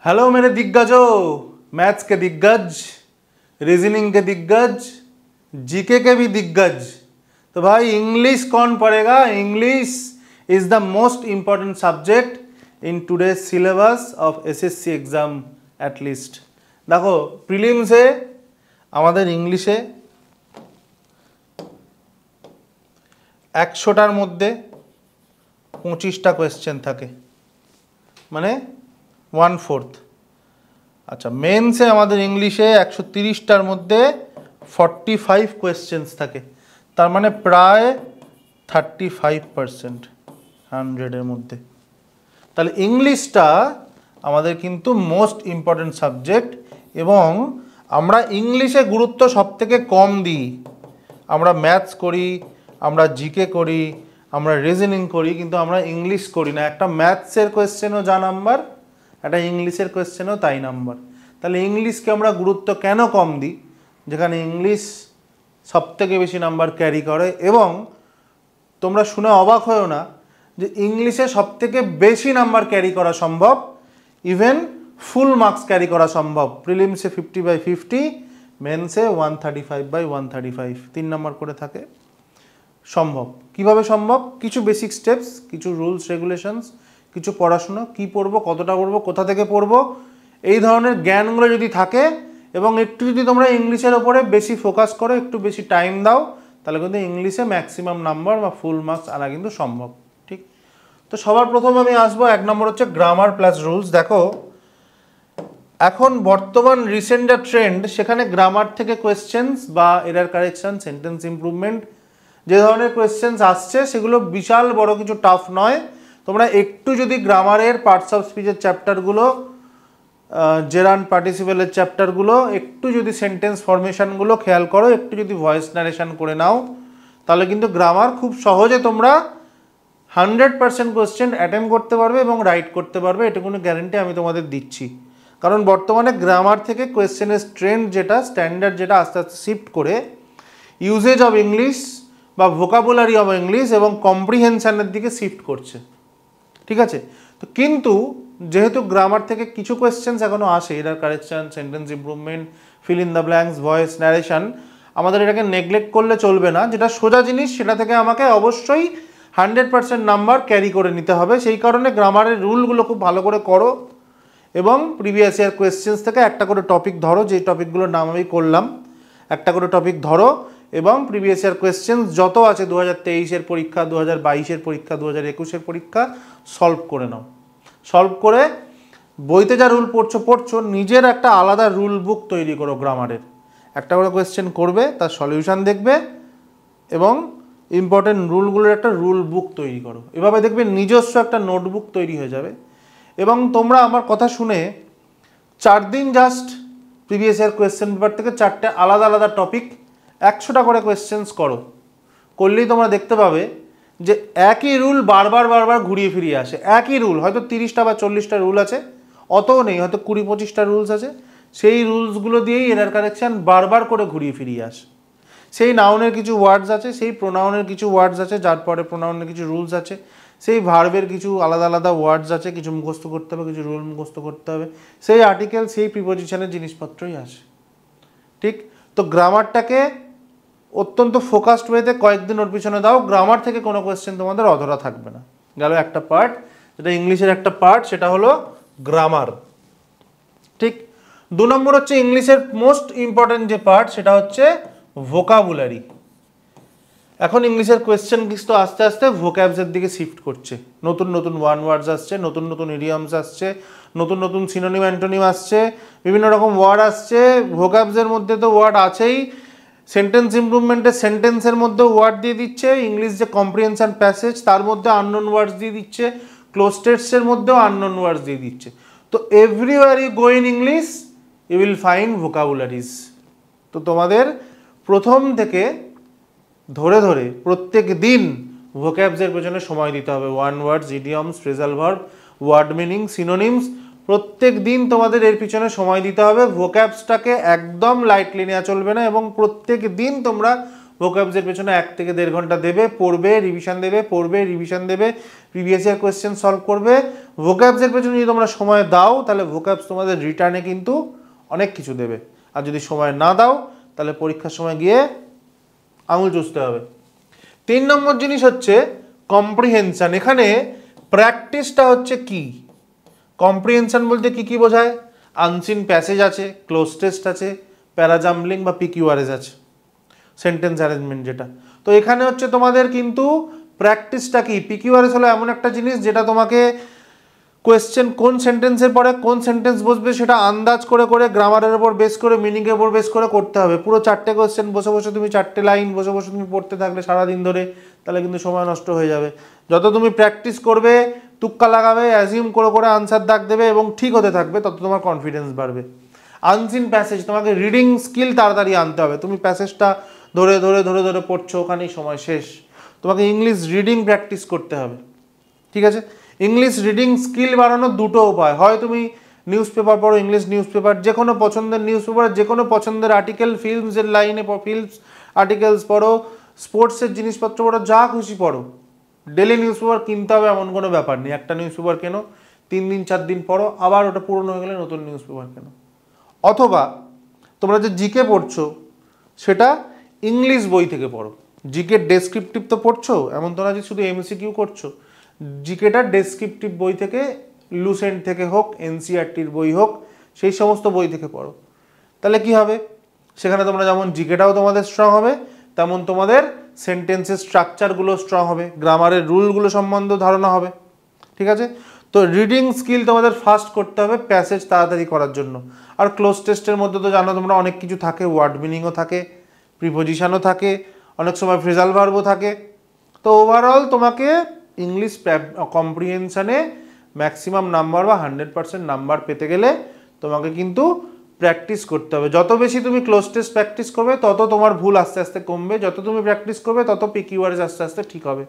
Hello मेरे दिग्गजों, maths के दिग्गज, रीजनिंग के दिग्गज, जीके के भी दिग्गज। तो भाई इंग्लिश कौन पढ़ेगा? English is the most important subject in today syllabus of SSC exam at least. देखो प्रिलिम्से আমাদের ইংলিশে 100টার মধ্যে 25টা কোয়েশ্চেন থাকে, মানে 1/4। আচ্ছা, মেন্সে আমাদের ইংলিশে 130টার মধ্যে 45 কোয়েশ্চেন্স থাকে, তার মানে প্রায় 35% 100-এর মধ্যে। তাহলে ইংলিশটা আমাদের কিন্তু মোস্ট ইম্পর্টেন্ট সাবজেক্ট, এবং আমরা ইংলিশে গুরুত্ব সবথেকে কম দিই। আমরা ম্যাথস করি, আমরা জিকে করি, আমরা রিজনিং করি, কিন্তু আমরা ইংলিশ করি না। একটা ম্যাথসের কোয়েশ্চেনও যা নাম্বার, একটা ইংলিশের কোয়েশ্চেনও তাই নাম্বার। তাহলে ইংলিশকে আমরা গুরুত্ব কেন কম দিই, যেখানে ইংলিশ সবথেকে বেশি নাম্বার ক্যারি করে? এবং তোমরা শুনে অবাক হয়েও না যে ইংলিশে সবথেকে বেশি নাম্বার ক্যারি করা সম্ভব, ইভেন ফুল মার্কস ক্যারি করা সম্ভব। প্রিলিমসে 50/50, মেন্সে 135/135, 3 নাম্বার করে থাকে। সম্ভব। কিভাবে সম্ভব? কিছু বেসিক স্টেপস, কিছু রুলস রেগুলেশনস, কিছু পড়াশুনো, কি পড়বো, কতটা পড়বো, কোথা থেকে পড়বো, এই ধরনের জ্ঞানগুলো যদি থাকে এবং একটু যদি তোমরা ইংলিশের ওপরে বেশি ফোকাস করো, একটু বেশি টাইম দাও, তাহলে কিন্তু ইংলিশে ম্যাক্সিমাম নাম্বার বা ফুল মার্কস আনা কিন্তু সম্ভব। ঠিক? তো সবার প্রথম আমি আসবো, 1 নম্বর হচ্ছে গ্রামার প্লাস রুলস। দেখো এখন বর্তমান রিসেন্ট যা ট্রেন্ড, সেখানে গ্রামার থেকে কোয়েশ্চেন্স বা এরার কারেকশন, সেন্টেন্স ইমপ্রুভমেন্ট, যে ধরনের কোয়েশ্চেন্স আসছে সেগুলো বিশাল বড় কিছু টাফ নয়। তোমরা একটু যদি গ্রামারের পার্টস অফ স্পিচের চ্যাপ্টারগুলো, জেরান্ড পার্টিসিপেলের চ্যাপ্টারগুলো, একটু যদি সেন্টেন্স ফরমেশনগুলো খেয়াল করো, একটু যদি ভয়েস নারেশন করে নাও, তাহলে কিন্তু গ্রামার খুব সহজে তোমরা 100% কোয়েশ্চেন অ্যাটেম্প করতে পারবে এবং রাইট করতে পারবে। এটা কোনো গ্যারেন্টি আমি তোমাদের দিচ্ছি। কারণ বর্তমানে গ্রামার থেকে কোয়েশ্চেনের ট্রেন্ড যেটা, স্ট্যান্ডার্ড যেটা আস্তে আস্তে শিফট করে ইউজেজ অফ ইংলিশ বা ভোকাবুলারি অফ ইংলিশ এবং কম্প্রিহেনশনের দিকে শিফট করছে। ঠিক আছে? তো কিন্তু যেহেতু গ্রামার থেকে কিছু কোয়েশ্চেন্স এখনও আসে, error correction, sentence improvement, fill in the blanks, voice narration, আমাদের এটাকে নেগলেক্ট করলে চলবে না। যেটা সোজা জিনিস সেটা থেকে আমাকে অবশ্যই 100% নাম্বার ক্যারি করে নিতে হবে। সেই কারণে গ্রামারের রুলগুলো খুব ভালো করে করো এবং প্রিভিয়াস ইয়ার কোয়েশ্চেন্স থেকে একটা করে টপিক ধরো, যে টপিকগুলোর নাম আমি করলাম, একটা করে টপিক ধরো এবং প্রিভিয়াস ইয়ার কোয়েশ্চেন্স যত আছে 2023-এর পরীক্ষা, 2022-এর পরীক্ষা, 2021-এর পরীক্ষা, সলভ করে নাও। সলভ করে বইতে যা রুল পড়ছো, নিজের একটা আলাদা রুল বুক তৈরি করো গ্রামারের। একটা করে কোয়েশ্চেন করবে, তার সলিউশন দেখবে এবং ইম্পর্টেন্ট রুলগুলোর একটা রুল বুক তৈরি করো। এভাবে দেখবে নিজস্ব একটা নোটবুক তৈরি হয়ে যাবে। এবং তোমরা আমার কথা শুনে 4 দিন just previous year question paper থেকে 4টে আলাদা আলাদা টপিক 100টা করে কোয়েশ্চেন্স করো। করলেই তোমরা দেখতে পাবে যে একই রুল বারবার ঘুরিয়ে ফিরিয়ে আসে। একই রুল, হয়তো 30টা বা 40টা রুল আছে, অতও নেই, হয়তো 20-25টা রুলস আছে। সেই রুলসগুলো দিয়েই এরার কারেকশন বারবার করে ঘুরিয়ে ফিরিয়ে আসে। সেই নাউনের কিছু ওয়ার্ডস আছে, সেই প্রোনাউনের কিছু ওয়ার্ডস আছে, যার পরে প্রোনাউনের কিছু রুলস আছে, সেই ভার্বের কিছু আলাদা আলাদা ওয়ার্ডস আছে, কিছু মুখস্থ করতে হবে, কিছু রুল মুখস্থ করতে হবে, সেই আর্টিকেল, সেই প্রিপোজিশনের জিনিসপত্রই আসে। ঠিক? তো গ্রামারটাকে অত্যন্ত ফোকাসড ওয়েতে কয়েকদিন ওর পিছনে দাও, গ্রামার থেকে কোনো কোয়েশ্চেন তোমাদের অধরা থাকবে না। গেল একটা পার্ট, যেটা ইংলিশের একটা পার্ট, সেটা হলো গ্রামার। ঠিক? 2 নম্বর হচ্ছে ইংলিশের মোস্ট ইম্পর্টেন্ট যে পার্ট, সেটা হচ্ছে ভোকাবুলারি। এখন ইংলিশের কোয়েশ্চেন কিন্তু আস্তে আস্তে ভোক্যাবসের দিকে শিফট করছে। নতুন নতুন ওয়ার্ডস আসছে, নতুন নতুন ইডিয়মস আসছে, নতুন নতুন সিনোনিম অ্যান্টোনিম আসছে, বিভিন্ন রকম ওয়ার্ড আসছে। ভোক্যাবসের মধ্যে তো ওয়ার্ড আছেই, সেন্টেন্স ইমপ্রুভমেন্টের সেন্টেন্সের মধ্যে ওয়ার্ড দিয়ে দিচ্ছে, ইংলিশ যে কম্প্রিহেনশন প্যাসেজ তার মধ্যে আননোন ওয়ার্ডস দিয়ে দিচ্ছে, ক্লোজ টেক্সটের মধ্যেও আননোন ওয়ার্ডস দিয়ে দিচ্ছে। তো everywhere you go in English you will find vocabularies. তো তোমাদের প্রথম থেকে ধরে ধরে প্রত্যেক দিন ভোক্যাবসের পেছনে সময় দিতে হবে। One words, idioms, phrasal verb, word meaning, synonyms, প্রত্যেক দিন তোমাদের এর পিছনে সময় দিতে হবে। ভোক্যাবসটাকে একদম লাইটলি নেওয়া চলবে না এবং প্রত্যেক দিন তোমরা ভোকাবসের পেছনে 1 থেকে 1.5 ঘন্টা দেবে, পড়বে, রিভিশন দেবে, পড়বে, রিভিশন দেবে, প্রিভিয়াস ইয়ার কোয়েশ্চেন সলভ করবে। ভোকাবসের পেছনে যদি তোমরা সময় দাও তাহলে ভোকাবস তোমাদের রিটার্নে কিন্তু অনেক কিছু দেবে, আর যদি সময় না দাও তাহলে পরীক্ষার সময় গিয়ে আঙুল চুষতে হবে। 3 নম্বর জিনিস হচ্ছে কম্প্রিহেনশন। এখানে প্র্যাকটিসটা হচ্ছে কি, কম্প্রিহেনশন বলতে কি কি বোঝায়? আনসিন প্যাসেজ আছে, ক্লোজ টেস্ট আছে, প্যারাজাম্বলিং বা পিকিউআরএস আছে, সেন্টেন্স অ্যারেঞ্জমেন্ট যেটা। তো এখানে হচ্ছে তোমাদের কিন্তু প্র্যাকটিসটা কি, পিকিউআরএস হলো এমন একটা জিনিস যেটা তোমাকে কোয়েশ্চেন কোন সেন্টেন্সের পরে কোন সেন্টেন্স বসবে সেটা আন্দাজ করে করে গ্রামারের উপর বেস করে মিনিংয়ের উপর বেস করে করতে হবে। পুরো 4টে কোয়েশ্চেন বসে বসে তুমি 4টে লাইন বসে বসে তুমি পড়তে থাকলে সারাদিন ধরে, তাহলে কিন্তু সময় নষ্ট হয়ে যাবে। যত তুমি প্র্যাকটিস করবে, তুক্কা লাগাবে, অ্যাজিউম করে করে আনসার দাগ দেবে এবং ঠিক হতে থাকবে, তত তোমার কনফিডেন্স বাড়বে। আনসিন প্যাসেজ, তোমাকে রিডিং স্কিল তাড়াতাড়ি আনতে হবে। তুমি প্যাসেজটা ধরে ধরে ধরে ধরে পড়ছো, ওখানেই সময় শেষ। তোমাকে ইংলিশ রিডিং প্র্যাকটিস করতে হবে, ঠিক আছে? ইংলিশ রিডিং স্কিল বাড়ানোর 2টো উপায়, হয় তুমি নিউজ পেপার পড়ো, ইংলিশ নিউজ পেপার, যে কোনো পছন্দের নিউজ পেপার, যে কোনো পছন্দের আর্টিকেল, ফিল্মসের লাইনে ফিল্মস আর্টিকেলস পড়ো, স্পোর্টসের জিনিসপত্র পড়ো, যা খুশি পড়ো। ডেলি নিউজ পেপার কিনতে হবে এমন কোনো ব্যাপার নেই। একটা নিউজ পেপার কেনো, 3 দিন 4 দিন পড়ো, আবার ওটা পুরনো হয়ে গেলে নতুন নিউজ পেপার কেনো। অথবা তোমরা যে জিকে পড়ছো সেটা ইংলিশ বই থেকে পড়ো। জিকে ডেসক্রিপটিভ তো পড়ছো, এমন তো না যে শুধু এমসিকিউ করছো। জিকেটা ডেসক্রিপটিভ বই থেকে, লুসেন্ট থেকে হোক, এনসিইআরটির বই হোক, সেই সমস্ত বই থেকে পড়ো। তাহলে কি হবে, সেখানে তোমরা যেমন জিকেটাও তোমাদের স্ট্রং হবে, তেমন তোমাদের সেন্টেন্সের স্ট্রাকচারগুলো স্ট্রং হবে, গ্রামারের রুলগুলো সম্বন্ধে ধারণা হবে, ঠিক আছে? তো রিডিং স্কিল তোমাদের ফাস্ট করতে হবে প্যাসেজ তাড়াতাড়ি করার জন্য। আর ক্লোজ টেস্টের মধ্যে তো জানো তোমরা অনেক কিছু থাকে, ওয়ার্ড মিনিংও থাকে, প্রিপোজিশনও থাকে, অনেক সময় ফ্রেজাল ভার্বও থাকে। তো ওভারঅল তোমাকে ইংলিশ কম্প্রিহেনশনে ম্যাক্সিমাম নাম্বার বা 100% নাম্বার পেতে গেলে তোমাকে কিন্তু প্র্যাকটিস করতে হবে। যত বেশি তুমি ক্লোজ টেস্ট প্র্যাকটিস করবে তত তোমার ভুল আস্তে আস্তে কমবে, যত তুমি প্র্যাকটিস করবে তত পিকিউআরএস আস্তে আস্তে ঠিক হবে,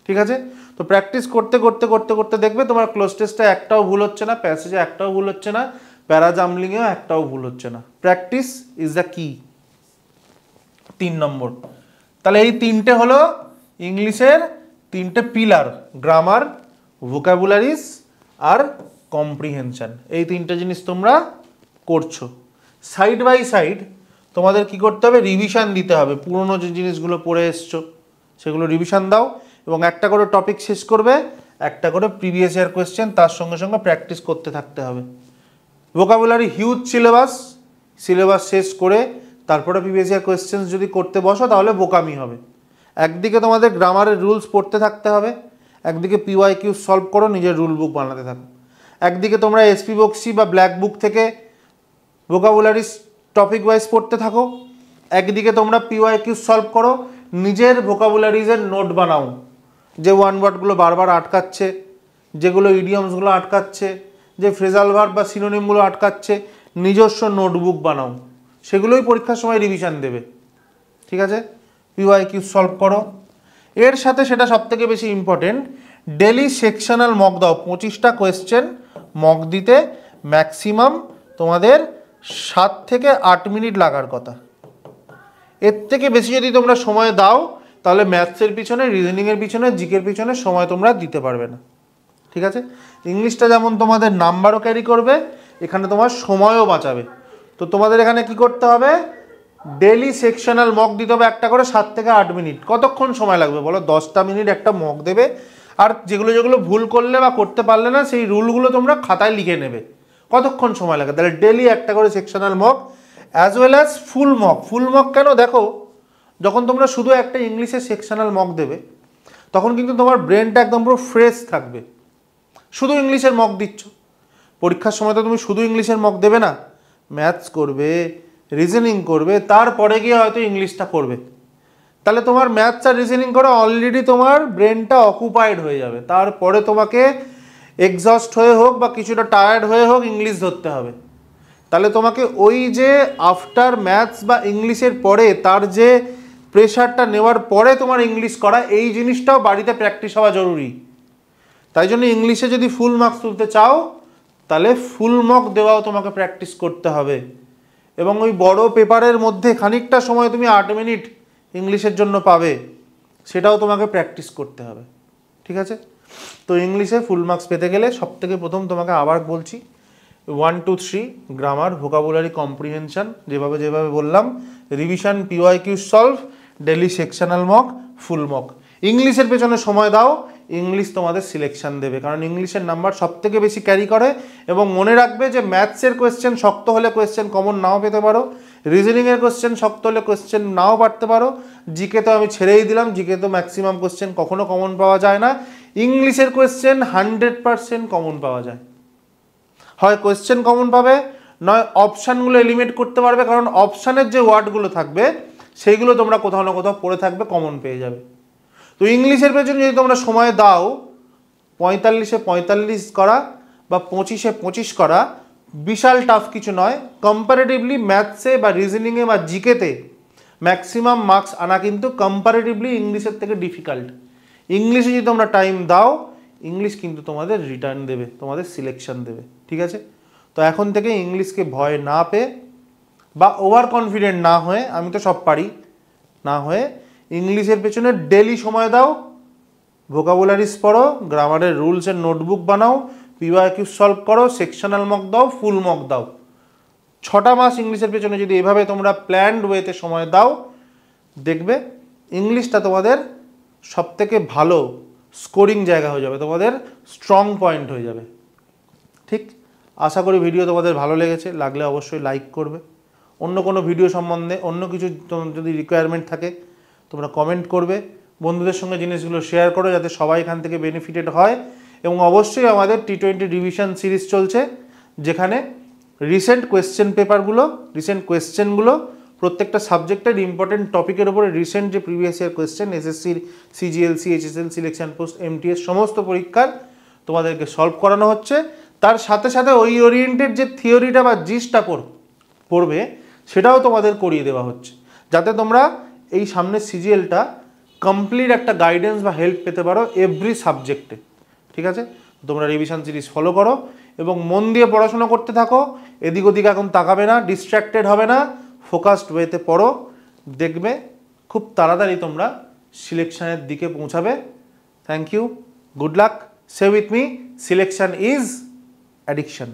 ঠিক আছে? তো প্র্যাকটিস করতে করতে করতে করতে দেখবে তোমার ক্লোজ টেস্টে একটাও ভুল হচ্ছে না, প্যাসেজে একটাও ভুল হচ্ছে না, প্যারাজাম্বলিংয়েও একটাও ভুল হচ্ছে না। প্র্যাকটিস ইজ দ্য কি। 3 নম্বর। তাহলে এই 3টে হলো ইংলিশের 3টে পিলার, গ্রামার, ভোকাবুলারিজ আর কম্প্রিহেনশন। এই 3টে জিনিস তোমরা করছো। সাইড বাই সাইড তোমাদের কি করতে হবে, রিভিশন দিতে হবে। পুরনো যে জিনিসগুলো পড়ে এসছো সেগুলো রিভিশন দাও এবং একটা করে টপিক শেষ করবে, একটা করে প্রিভিয়াস ইয়ার কোয়েশ্চেন তার সঙ্গে সঙ্গে প্র্যাকটিস করতে থাকতে হবে। ভোকাবুলারি হিউজ সিলেবাস, সিলেবাস শেষ করে তারপরে প্রিভিয়াস ইয়ার কোয়েশ্চেন যদি করতে বসো তাহলে বোকামি হবে। একদিকে তোমাদের গ্রামারের রুলস পড়তে থাকতে হবে, একদিকে পিওয়াইকিউ সলভ করো, নিজের রুল বুক বানাতে থাকো। একদিকে তোমরা এসপি বক্সি বা ব্ল্যাক বুক থেকে ভোকাবুলারিস টপিক ওয়াইজ পড়তে থাকো, একদিকে তোমরা পিওয়াইকিউ সলভ করো, নিজের ভোকাবুলারিজের নোট বানাও। যে ওয়ান ওয়ার্ডগুলো বারবার আটকাচ্ছে, যেগুলো ইডিয়মসগুলো আটকাচ্ছে, যে ফ্রেজাল ভার্ব বা সিনোনিমগুলো আটকাচ্ছে, নিজস্ব নোটবুক বানাও, সেগুলোই পরীক্ষার সময় রিভিশন দেবে, ঠিক আছে? পিওয়াইকিউ সলভ করো। এর সাথে সেটা সবথেকে বেশি ইম্পর্টেন্ট, ডেলি সেকশনাল মক দাও। 25টা কোয়েশ্চেন মক দিতে ম্যাক্সিমাম তোমাদের 7 থেকে 8 মিনিট লাগার কথা। এর থেকে বেশি যদি তোমরা সময় দাও তাহলে ম্যাথসের পিছনে, রিজনিংয়ের পিছনে, জিকের পিছনে সময় তোমরা দিতে পারবে না, ঠিক আছে? ইংলিশটা যেমন তোমাদের নাম্বারও ক্যারি করবে, এখানে তোমার সময়ও বাঁচাবে। তো তোমাদের এখানে কি করতে হবে, ডেলি সেকশনাল মক দিতে হবে একটা করে 7 থেকে 8 মিনিট। কতক্ষণ সময় লাগবে বলো? 10টা মিনিট একটা মক দেবে, আর যেগুলো যেগুলো ভুল করলে বা করতে পারলে না সেই রুলগুলো তোমরা খাতায় লিখে নেবে। কতক্ষণ সময় লাগে? তাহলে ডেলি একটা করে sectional mock as well as full mock. Full mock কেন? দেখো, যখন তোমরা শুধু একটা ইংলিশের সেকশনাল মক দেবে তখন কিন্তু তোমার ব্রেনটা একদম পুরো ফ্রেশ থাকবে। শুধু ইংলিশের মক দিচ্ছ, পরীক্ষার সময় তো তুমি শুধু ইংলিশের মক দেবে না, ম্যাথস করবে, রিজনিং করবে, তারপরে গিয়ে হয়তো ইংলিশটা করবে। তাহলে তোমার ম্যাথস আর রিজনিং করে অলরেডি তোমার ব্রেনটা অকুপাইড হয়ে যাবে, তারপরে তোমাকে এক্সস্ট হয়ে হোক বা কিছুটা টায়ার্ড হয়ে হোক ইংলিশ ধরতে হবে। তাহলে তোমাকে ওই যে আফটার ম্যাথস বা ইংলিশের পরে তার যে প্রেশারটা নেওয়ার পরে তোমার ইংলিশ করা, এই জিনিসটাও বাড়িতে প্র্যাকটিস হওয়া জরুরি। তাই জন্য ইংলিশে যদি ফুল মার্কস তুলতে চাও তাহলে ফুল মক দেওয়াও তোমাকে প্র্যাকটিস করতে হবে। এবং ওই বড় পেপারের মধ্যে খানিকটা সময় তুমি 8 মিনিট ইংলিশের জন্য পাবে, সেটাও তোমাকে প্র্যাকটিস করতে হবে, ঠিক আছে? তো ইংলিশে ফুল মার্কস পেতে গেলে সবথেকে প্রথম তোমাকে আবার বলছি 1 2 3 গ্রামার, ভোকাবুলারি, কম্প্রিহেনশন, যেভাবে বললাম, revision, PYQ solve, daily sectional mock, full mock. ইংলিশের পেছনে সময় দাও, ইংলিশ তোমাদের সিলেকশন দেবে, কারণ ইংলিশের নাম্বার সবথেকে বেশি ক্যারি করে। এবং মনে রাখবে যে ম্যাথসের কোয়েশ্চেন শক্ত হলে কোয়েশ্চেন কমন নাও পেতে পারো, রিজনিংয়ের কোয়েশ্চেন শক্ত হলে কোয়েশ্চেন নাও পারতে পারো, জিকে তো আমি ছেড়েই দিলাম, জিকে তো ম্যাক্সিমাম কোয়েশ্চেন কখনো কমন পাওয়া যায় না। ইংলিশের কোয়েশ্চেন 100% কমন পাওয়া যায়, হয় কোয়েশ্চেন কমন পাবে, নয় অপশানগুলো এলিমিনেট করতে পারবে, কারণ অপশানের যে ওয়ার্ডগুলো থাকবে সেইগুলো তোমরা কোথাও না কোথাও পড়ে থাকবে, কমন পেয়ে যাবে। তো ইংলিশের পেছনে যদি তোমরা সময় দাও, 45-এ 45 করা বা 25-এ 25 করা বিশাল টাফ কিছু নয়। কম্পারেটিভলি ম্যাথসে বা রিজনিংয়ে বা জিকেতে ম্যাক্সিমাম মার্কস আনা কিন্তু কম্পারেটিভলি ইংলিশের থেকে ডিফিকাল্ট। ইংলিশে যদি তোমরা টাইম দাও, ইংলিশ কিন্তু তোমাদের রিটার্ন দেবে, তোমাদের সিলেকশন দেবে, ঠিক আছে? তো এখন থেকে ইংলিশকে ভয় না পেয়ে বা ওভার কনফিডেন্ট না হয়ে, আমি তো সব পারি না হয়ে, ইংলিশের পেছনে ডেলি সময় দাও, ভোকাবুলারিজ পড়ো, গ্রামারের রুলসের নোটবুক বানাও, পিওয়াইকিউ সলভ করো, সেকশনাল মক দাও, ফুল মক দাও। 6টা মাস ইংলিশের পেছনে যদি এভাবে তোমরা প্ল্যান্ড ওয়েতে সময় দাও, দেখবে ইংলিশটা তোমাদের সবথেকে ভালো স্কোরিং জায়গা হয়ে যাবে, তোমাদের স্ট্রং পয়েন্ট হয়ে যাবে, ঠিক? আশা করি ভিডিও তোমাদের ভালো লেগেছে, লাগলে অবশ্যই লাইক করবে। অন্য কোনো ভিডিও সম্বন্ধে অন্য কিছু যদি রিকোয়ারমেন্ট থাকে তোমরা কমেন্ট করবে, বন্ধুদের সঙ্গে জিনিসগুলো শেয়ার করো যাতে সবাই এখান থেকে বেনিফিটেড হয়। এবং অবশ্যই আমাদের T20 রিভিশন সিরিজ চলছে, যেখানে রিসেন্ট কোয়েশ্চেনগুলো প্রত্যেকটা সাবজেক্টের ইম্পর্টেন্ট টপিকের উপরে রিসেন্ট যে প্রিভিয়াস ইয়ার কোয়েশ্চেন, এসএসসির, সিজিএলসি, এইচএসএল, সিলেকশন পোস্ট, এমটিএস সমস্ত পরীক্ষার তোমাদেরকে সলভ করানো হচ্ছে। তার সাথে সাথে ওই ওরিয়েন্টেড যে থিওরিটা বা জিসটা পড়বে সেটাও তোমাদের করিয়ে দেওয়া হচ্ছে, যাতে তোমরা এই সামনের সিজিএলটা কমপ্লিট একটা গাইডেন্স বা হেল্প পেতে পারো এভরি সাবজেক্টে, ঠিক আছে? তোমরা রিভিশন সিরিজ ফলো করো এবং মন দিয়ে পড়াশোনা করতে থাকো, এদিক ওদিক এখন তাকাবে না, ডিস্ট্র্যাক্টেড হবে না, ফোকাসড ওয়েতে পড়ো, দেখবে খুব তাড়াতাড়ি তোমরা সিলেকশনের দিকে পৌঁছাবে। Thank you, good luck, say with me, selection is addiction.